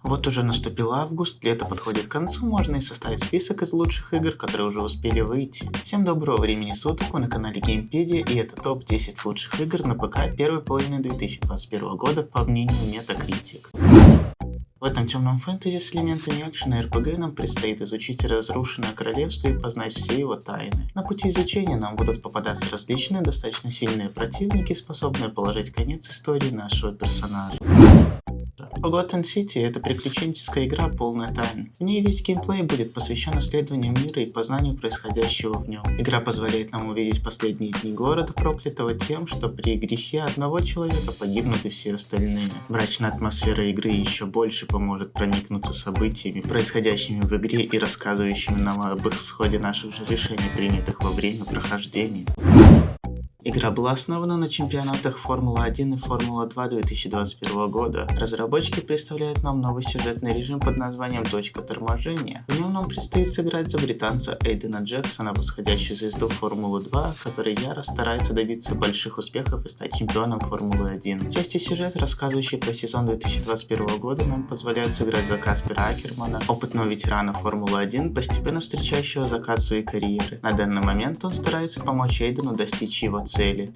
Вот уже наступил август, лето подходит к концу, можно и составить список из лучших игр, которые уже успели выйти. Всем доброго времени суток, вы на канале Геймпедия, и это топ-10 лучших игр на ПК первой половины 2021 года по мнению Metacritic. В этом темном фэнтези с элементами экшена и РПГ нам предстоит изучить разрушенное королевство и познать все его тайны. На пути изучения нам будут попадаться различные достаточно сильные противники, способные положить конец истории нашего персонажа. Forgotten City — это приключенческая игра, полная тайн. В ней весь геймплей будет посвящен исследованию мира и познанию происходящего в нем. Игра позволяет нам увидеть последние дни города, проклятого тем, что при грехе одного человека погибнут и все остальные. Мрачная атмосфера игры еще больше поможет проникнуться событиями, происходящими в игре и рассказывающими нам об исходе наших же решений, принятых во время прохождения. Игра была основана на чемпионатах Формула-1 и Формула-2 2021 года. Разработчики представляют нам новый сюжетный режим под названием «Точка торможения». В нем нам предстоит сыграть за британца Эйдена Джексона, восходящую звезду Формулы-2, который яро старается добиться больших успехов и стать чемпионом Формулы-1. Части сюжета, рассказывающие про сезон 2021 года, нам позволяют сыграть за Каспера Акермана, опытного ветерана Формулы-1, постепенно встречающего закат своей карьеры. На данный момент он старается помочь Эйдену достичь его цели.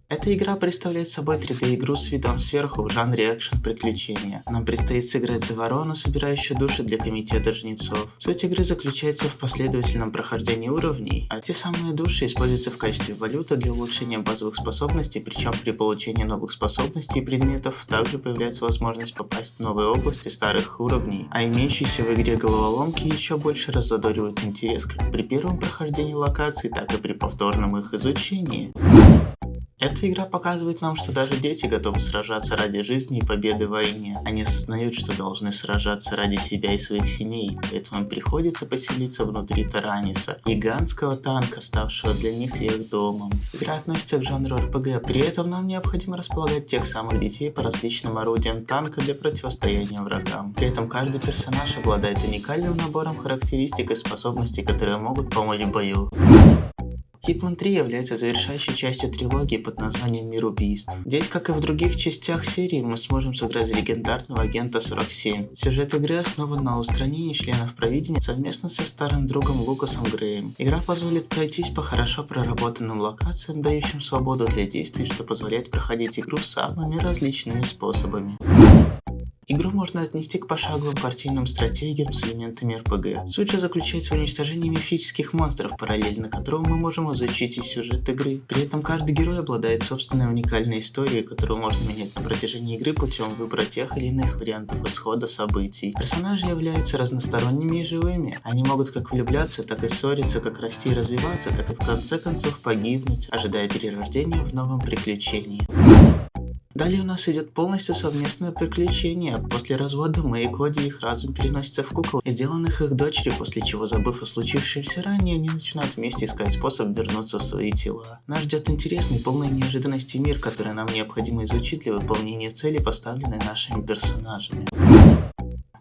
Эта игра представляет собой 3D-игру с видом сверху в жанре экшен-приключения. Нам предстоит сыграть за ворону, собирающую души для комитета жнецов. Суть игры заключается в последовательном прохождении уровней, а те самые души используются в качестве валюты для улучшения базовых способностей, причем при получении новых способностей и предметов также появляется возможность попасть в новые области старых уровней, а имеющиеся в игре головоломки еще больше раззадоривают интерес как при первом прохождении локаций, так и при повторном их изучении. Эта игра показывает нам, что даже дети готовы сражаться ради жизни и победы в войне. Они осознают, что должны сражаться ради себя и своих семей, поэтому им приходится поселиться внутри Тараниса, гигантского танка, ставшего для них их домом. Игра относится к жанру РПГ, при этом нам необходимо располагать тех самых детей по различным орудиям танка для противостояния врагам. При этом каждый персонаж обладает уникальным набором характеристик и способностей, которые могут помочь в бою. Hitman 3 является завершающей частью трилогии под названием «Мир убийств». Здесь, как и в других частях серии, мы сможем сыграть за легендарного агента 47. Сюжет игры основан на устранении членов провидения совместно со старым другом Лукасом Греем. Игра позволит пройтись по хорошо проработанным локациям, дающим свободу для действий, что позволяет проходить игру самыми различными способами. Игру можно отнести к пошаговым партийным стратегиям с элементами РПГ. Суть же заключается в уничтожении мифических монстров, параллельно которому мы можем изучить и сюжет игры. При этом каждый герой обладает собственной уникальной историей, которую можно менять на протяжении игры путем выбора тех или иных вариантов исхода событий. Персонажи являются разносторонними и живыми. Они могут как влюбляться, так и ссориться, как расти и развиваться, так и в конце концов погибнуть, ожидая перерождения в новом приключении. Далее у нас идет полностью совместное приключение. После развода Мэй и Коди их разум переносится в кукол, сделанных их дочерью, после чего, забыв о случившемся ранее, они начинают вместе искать способ вернуться в свои тела. Нас ждет интересный, полный неожиданностей мир, который нам необходимо изучить для выполнения цели, поставленной нашими персонажами.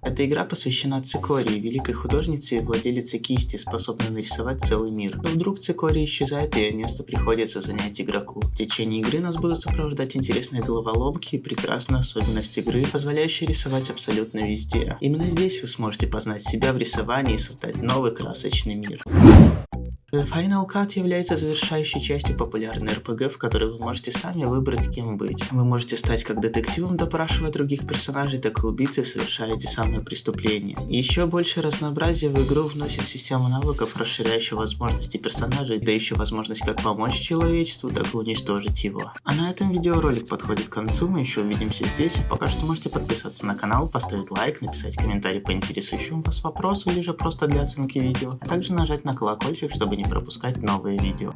Эта игра посвящена Цикории, великой художнице и владелице кисти, способной нарисовать целый мир. Но вдруг Цикория исчезает, и ее место приходится занять игроку. В течение игры нас будут сопровождать интересные головоломки и прекрасные особенности игры, позволяющие рисовать абсолютно везде. Именно здесь вы сможете познать себя в рисовании и создать новый красочный мир. The Final Cut является завершающей частью популярной РПГ, в которой вы можете сами выбрать, кем быть. Вы можете стать как детективом, допрашивая других персонажей, так и убийцей, совершая эти самые преступления. Еще больше разнообразия в игру вносит система навыков, расширяющая возможности персонажей, дающая возможность как помочь человечеству, так и уничтожить его. А на этом видеоролик подходит к концу, мы еще увидимся здесь. Пока что можете подписаться на канал, поставить лайк, написать комментарий по интересующему вас вопросу или же просто для оценки видео, а также нажать на колокольчик, чтобы не пропускать новые видео.